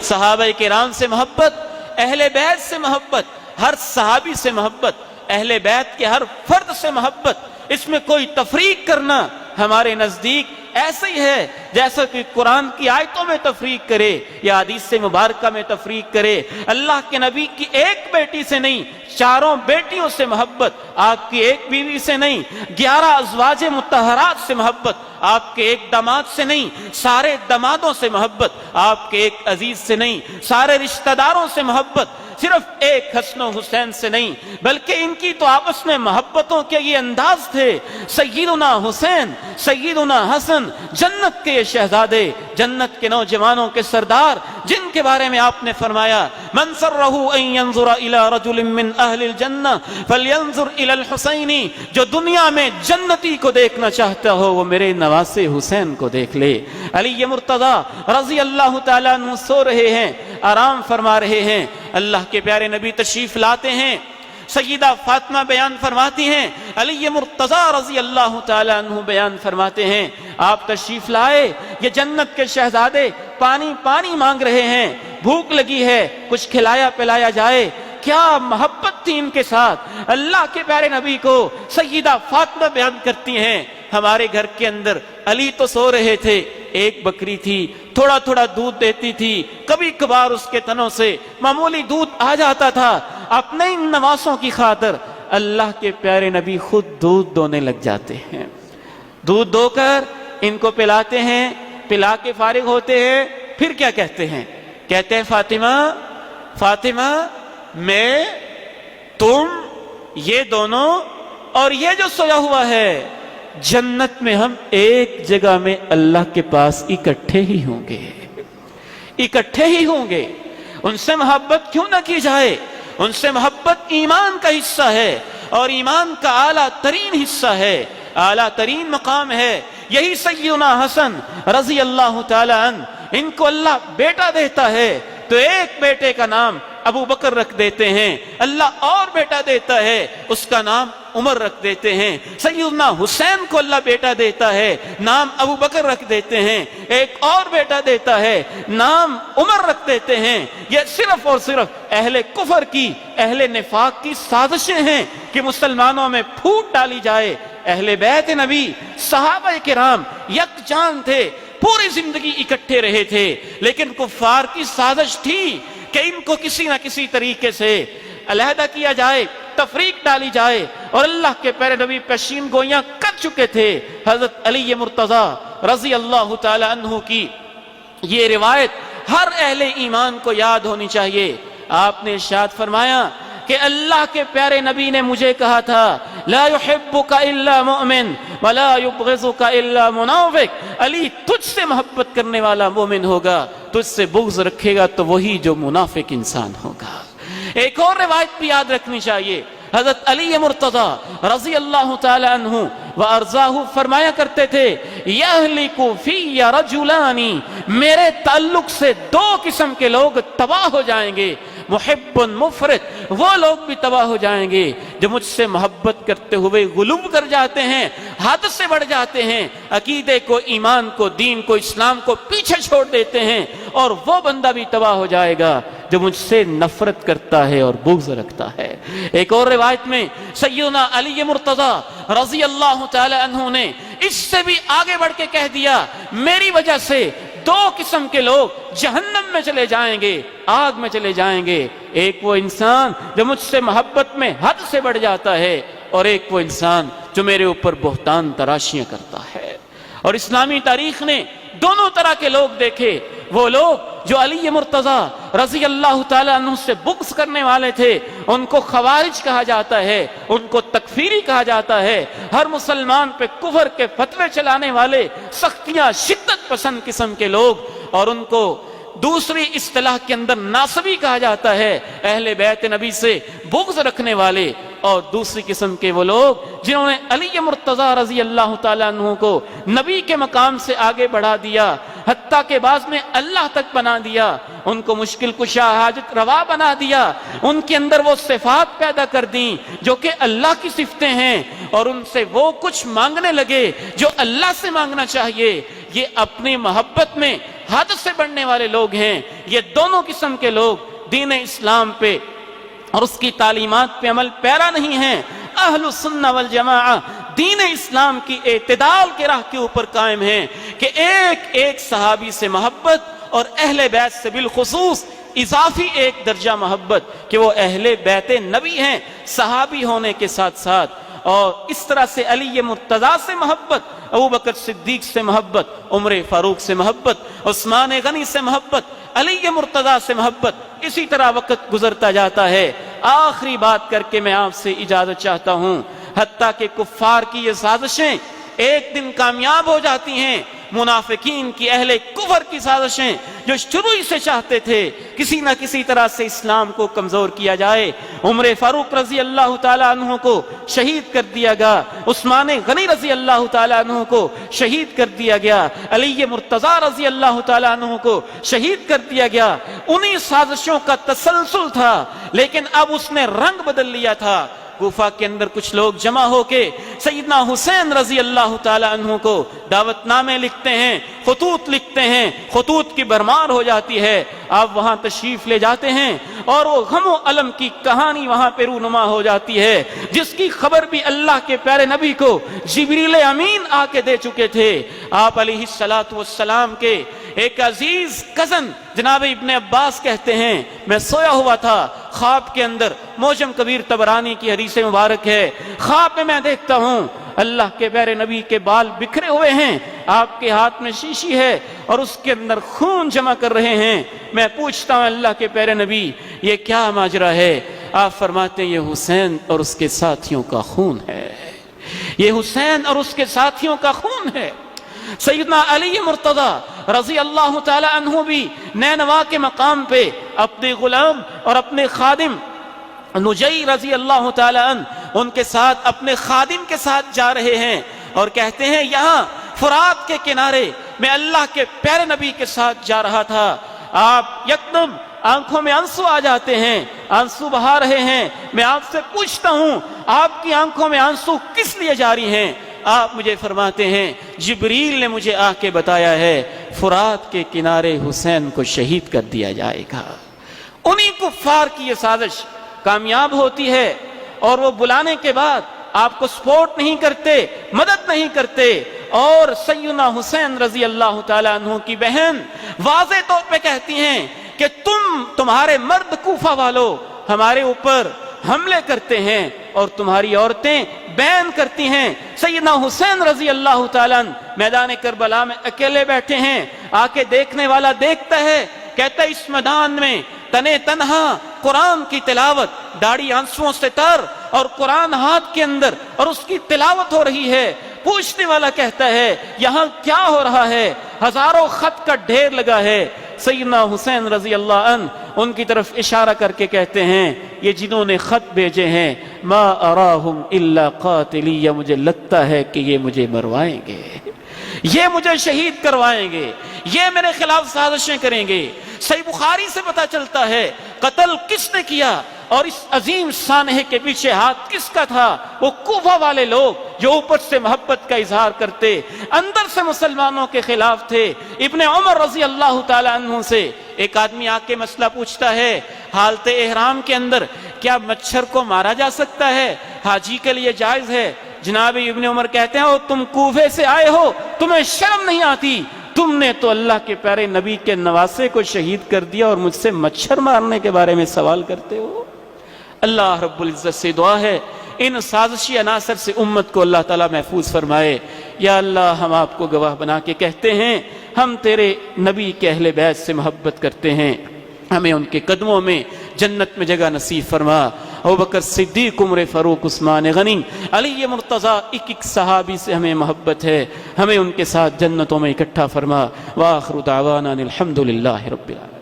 صحابہ کرام سے محبت، اہل بیت سے محبت، ہر صحابی سے محبت، اہل بیت کے ہر فرد سے محبت، اس میں کوئی تفریق کرنا ہمارے نزدیک ایسا ہی ہے جیسا کہ قرآن کی آیتوں میں تفریق کرے یا حدیث مبارکہ میں تفریق کرے۔ اللہ کے نبی کی ایک بیٹی سے نہیں، چاروں بیٹیوں سے محبت، آپ کی ایک بیوی سے نہیں، 11 ازواج مطہرات سے محبت، آپ کے ایک داماد سے نہیں، سارے دامادوں سے محبت، آپ کے ایک عزیز سے نہیں، سارے رشتہ داروں سے محبت، صرف ایک حسن و حسین سے نہیں، بلکہ ان کی تو آپس میں محبتوں کے یہ انداز تھے۔ سیدنا حسین، سیدنا حسن، جنت کے یہ شہزادے، جنت کے نوجوانوں کے سردار، جن کے بارے میں آپ نے فرمایا من سرہ ان ينظر الى رجل من اہل الجنہ فلینظر الى الحسین، جو دنیا میں جنتی کو دیکھنا چاہتا ہو وہ میرے نواسے حسین کو دیکھ لے۔ علی مرتضیٰ رضی اللہ تعالیٰ عنہ سو رہے ہیں، آرام فرما رہے ہیں، اللہ کے پیارے نبی تشریف لاتے ہیں، سیدہ فاطمہ بیان فرماتی ہیں، علی مرتضیٰ رضی اللہ تعالیٰ عنہ بیان فرماتے ہیں، آپ تشریف لائے، یہ جنت کے شہزادے پانی پانی مانگ رہے ہیں، بھوک لگی ہے، کچھ کھلایا پلایا جائے۔ کیا محبت تھی ان کے ساتھ، اللہ کے پیارے نبی کو سیدہ فاطمہ بیان کرتی ہیں، ہمارے گھر کے اندر علی تو سو رہے تھے، ایک بکری تھی، تھوڑا تھوڑا دودھ دیتی تھی، کبھی کبھار اس کے تنوں سے معمولی دودھ آ جاتا تھا، اپنے ان نواسوں کی خاطر اللہ کے پیارے نبی خود دودھ دونے لگ جاتے ہیں، دودھ دو کر ان کو پلاتے ہیں، پلا کے فارغ ہوتے ہیں، پھر کیا کہتے ہیں؟ کہتے ہیں فاطمہ، فاطمہ میں، تم، یہ دونوں اور یہ جو سویا ہوا ہے، جنت میں ہم ایک جگہ میں اللہ کے پاس اکٹھے ہی ہوں گے، اکٹھے ہی ہوں گے۔ ان سے محبت کیوں نہ کی جائے؟ ان سے محبت ایمان کا حصہ ہے، اور ایمان کا اعلیٰ ترین حصہ ہے، اعلیٰ ترین مقام ہے۔ یہی سیدنا حسن رضی اللہ تعالی عنہ، ان کو اللہ بیٹا دیتا ہے تو ایک بیٹے کا نام ابو بکر رکھ دیتے ہیں، اللہ اور بیٹا دیتا ہے اس کا نام عمر رکھ دیتے ہیں۔ سیدنا حسین کو اللہ بیٹا دیتا ہے، نام ابو بکر رکھ دیتے ہیں، ایک اور بیٹا دیتا ہے، نام عمر رکھ دیتے ہیں۔ یہ صرف اور صرف اہل کفر کی، اہل نفاق کی سازشیں ہیں کہ مسلمانوں میں پھوٹ ڈالی جائے۔ اہل بیت نبی، صحابہ کرام یکجان تھے، پوری زندگی اکٹھے رہے تھے، لیکن کفار کی سازش تھی کہ ان کو کسی نہ کسی طریقے سے علیحدہ کیا جائے، تفریق ڈالی جائے، اور اللہ کے پیارے نبی پیشین گوئیاں کر چکے تھے۔ حضرت علی مرتضیٰ رضی اللہ تعالی عنہ کی یہ روایت ہر اہل ایمان کو یاد ہونی چاہیے۔ آپ نے ارشاد فرمایا کہ اللہ کے پیارے نبی نے مجھے کہا تھا لا يحبك الا مؤمن ولا يبغضك الا منافق، علی تجھ سے محبت کرنے والا مومن ہوگا، تجھ سے بغض رکھے گا تو وہی جو منافق انسان ہوگا۔ ایک اور روایت بھی یاد رکھنی چاہیے، حضرت علی مرتضیٰ رضی اللہ تعالی عنہ وارضاہ فرمایا کرتے تھے یہلک فی رجلان، میرے تعلق سے دو قسم کے لوگ تباہ ہو جائیں گے، محب مفرط، وہ لوگ بھی تباہ ہو جائیں گے جو مجھ سے محبت کرتے ہوئے غلو کر جاتے ہیں، حد سے بڑھ جاتے ہیں، عقیدے کو، ایمان کو، دین کو، اسلام کو پیچھے چھوڑ دیتے ہیں، اور وہ بندہ بھی تباہ ہو جائے گا جو مجھ سے نفرت کرتا ہے اور بغض رکھتا ہے۔ ایک اور روایت میں سیدنا علی مرتضیٰ رضی اللہ تعالی عنہ نے اس سے بھی آگے بڑھ کے کہہ دیا میری وجہ سے دو قسم کے لوگ جہنم میں چلے جائیں گے، آگ میں چلے جائیں گے، ایک وہ انسان جو مجھ سے محبت میں حد سے بڑھ جاتا ہے، اور ایک وہ انسان جو میرے اوپر بہتان تراشیاں کرتا ہے۔ اور اسلامی تاریخ نے دونوں طرح کے لوگ دیکھے، وہ لوگ جو علی مرتضیٰ رضی اللہ تعالیٰ عنہ سے بغض کرنے والے تھے، ان کو خوارج کہا جاتا ہے، ان کو تکفیری کہا جاتا ہے، ہر مسلمان پہ کفر کے فتوے چلانے والے، سختیاں، شدت پسند قسم کے لوگ، اور ان کو دوسری اصطلاح کے اندر ناصبی کہا جاتا ہے، اہل بیت نبی سے بغض رکھنے والے۔ اور دوسری قسم کے وہ لوگ جنہوں نے علی مرتضیٰ رضی اللہ تعالیٰ عنہ کو نبی کے مقام سے آگے بڑھا دیا، حتیٰ کہ بعض میں اللہ تک بنا دیا، ان کو مشکل کشا، حاجت روا بنا دیا، ان کے اندر وہ صفات پیدا کر دیں جو کہ اللہ کی صفتیں ہیں، اور ان سے وہ کچھ مانگنے لگے جو اللہ سے مانگنا چاہیے۔ یہ اپنی محبت میں حد سے بڑھنے والے لوگ ہیں۔ یہ دونوں قسم کے لوگ دین اسلام پہ اور اس کی تعلیمات پہ عمل پیرا نہیں ہیں۔ اہل السنہ والجماعہ دین اسلام کی اعتدال کے راہ کے اوپر قائم ہیں کہ ایک ایک صحابی سے محبت اور اہل بیت سے بالخصوص اضافی ایک درجہ محبت کہ وہ اہل بیت نبی ہیں صحابی ہونے کے ساتھ ساتھ، اور اس طرح سے علی مرتضیٰ سے محبت، ابوبکر صدیق سے محبت، عمر فاروق سے محبت، عثمان غنی سے محبت، علی مرتضیٰ سے محبت۔ اسی طرح وقت گزرتا جاتا ہے۔ آخری بات کر کے میں آپ سے اجازت چاہتا ہوں، حتیٰ کہ کفار کی یہ سازشیں ایک دن کامیاب ہو جاتی ہیں۔ منافقین کی، اہل کفر کی سازشیں جو شروع ہی سے چاہتے تھے کسی نہ کسی طرح سے اسلام کو کمزور کیا جائے، عمر فاروق رضی اللہ تعالیٰ عنہ کو شہید کر دیا گیا، عثمان غنی رضی اللہ تعالیٰ عنہ کو شہید کر دیا گیا، علی مرتضیٰ رضی اللہ تعالیٰ عنہ کو شہید کر دیا گیا۔ انہی سازشوں کا تسلسل تھا، لیکن اب اس نے رنگ بدل لیا تھا۔ کوفہ کے اندر کچھ لوگ جمع ہو کے سیدنا حسین رضی اللہ تعالی عنہ کو دعوت نامے لکھتے ہیں، خطوط لکھتے ہیں، خطوط کی بھرمار ہو جاتی ہے۔ آپ وہاں تشریف لے جاتے ہیں اور وہ غم و الم کی کہانی وہاں پہ رونما ہو جاتی ہے، جس کی خبر بھی اللہ کے پیارے نبی کو جبریل امین آ کے دے چکے تھے۔ آپ علیہ الصلوۃ والسلام کے ایک عزیز کزن جناب ابن عباس کہتے ہیں، میں سویا ہوا تھا خواب کے اندر، موجم کبیر طبرانی کی حدیث مبارک ہے، خواب میں میں دیکھتا ہوں اللہ کے پیارے نبی کے بال بکھرے ہوئے ہیں، آپ کے ہاتھ میں شیشی ہے اور اس کے اندر خون جمع کر رہے ہیں۔ میں پوچھتا ہوں اللہ کے پیارے نبی یہ کیا ماجرا ہے؟ آپ فرماتے ہیں یہ حسین اور اس کے ساتھیوں کا خون ہے، یہ حسین اور اس کے ساتھیوں کا خون ہے۔ سیدنا علی مرتضیٰ رضی اللہ تعالی عنہ بھی نینوا کے مقام پہ اپنے غلام اور اپنے خادم نجی رضی اللہ تعالی عنہ ان کے ساتھ اپنے خادم کے ساتھ جا رہے ہیں اور کہتے ہیں یہاں فرات کے کنارے میں اللہ کے پیارے نبی کے ساتھ جا رہا تھا، آپ یکدم آنکھوں میں آنسو آ جاتے ہیں، آنسو بہا رہے ہیں۔ میں آپ سے پوچھتا ہوں آپ کی آنکھوں میں آنسو کس لیے جاری ہیں؟ آپ مجھے فرماتے ہیں جبریل نے مجھے آ کے بتایا ہے فرات کے کنارے حسین کو شہید کر دیا جائے گا۔ انہی کفار کی یہ سازش کامیاب ہوتی ہے اور وہ بلانے کے بعد آپ کو سپورٹ نہیں کرتے، مدد نہیں کرتے، اور سیدنا حسین رضی اللہ تعالیٰ عنہ کی بہن واضح طور پہ کہتی ہیں کہ تمہارے مرد کوفہ والوں ہمارے اوپر حملے کرتے ہیں اور تمہاری عورتیں بین کرتی ہیں۔ سیدنا حسین رضی اللہ تعالیٰ عنہ میدان کربلا میں اکیلے بیٹھے ہیں، آ کے دیکھنے والا دیکھتا ہے، کہتا ہے اس میدان میں تنے تنہا قرآن کی تلاوت، داڑھی آنسوؤں سے تر اور قرآن ہاتھ کے اندر اور اس کی تلاوت ہو رہی ہے۔ پوچھنے والا کہتا ہے یہاں کیا ہو رہا ہے؟ ہزاروں خط کا ڈھیر لگا ہے۔ سیدنا حسین رضی اللہ عنہ ان کی طرف اشارہ کر کے کہتے ہیں یہ جنہوں نے خط بھیجے ہیں ما اراہم الا قاتلی، مجھے لگتا ہے کہ یہ مجھے مروائیں گے، یہ مجھے شہید کروائیں گے، یہ میرے خلاف سازشیں کریں گے۔ صحیح بخاری سے پتہ چلتا ہے قتل کس نے کیا اور اس عظیم سانحے کے پیچھے ہاتھ کس کا تھا؟ وہ کوفہ والے لوگ جو اوپر سے محبت کا اظہار کرتے اندر سے مسلمانوں کے خلاف تھے۔ ابن عمر رضی اللہ تعالی عنہ سے ایک آدمی آ کے مسئلہ پوچھتا ہے حالت احرام کے اندر کیا مچھر کو مارا جا سکتا ہے؟ حاجی کے لیے جائز ہے؟ جناب ابن عمر کہتے ہیں تم کوفے سے آئے ہو، تمہیں شرم نہیں آتی؟ تم نے تو اللہ کے پیارے نبی کے نواسے کو شہید کر دیا اور مجھ سے مچھر مارنے کے بارے میں سوال کرتے ہو۔ اللہ رب العزت سے دعا ہے ان سازشی عناصر سے امت کو اللہ تعالیٰ محفوظ فرمائے۔ یا اللہ ہم آپ کو گواہ بنا کے کہتے ہیں ہم تیرے نبی کے اہل بیت سے محبت کرتے ہیں، ہمیں ان کے قدموں میں جنت میں جگہ نصیب فرما۔ ابوبکر صدیق، عمر فاروق، عثمان غنی، علی مرتضیٰ، ایک ایک صحابی سے ہمیں محبت ہے، ہمیں ان کے ساتھ جنتوں میں اکٹھا فرما۔ وآخر دعوانا الحمد للہ رب العالمین۔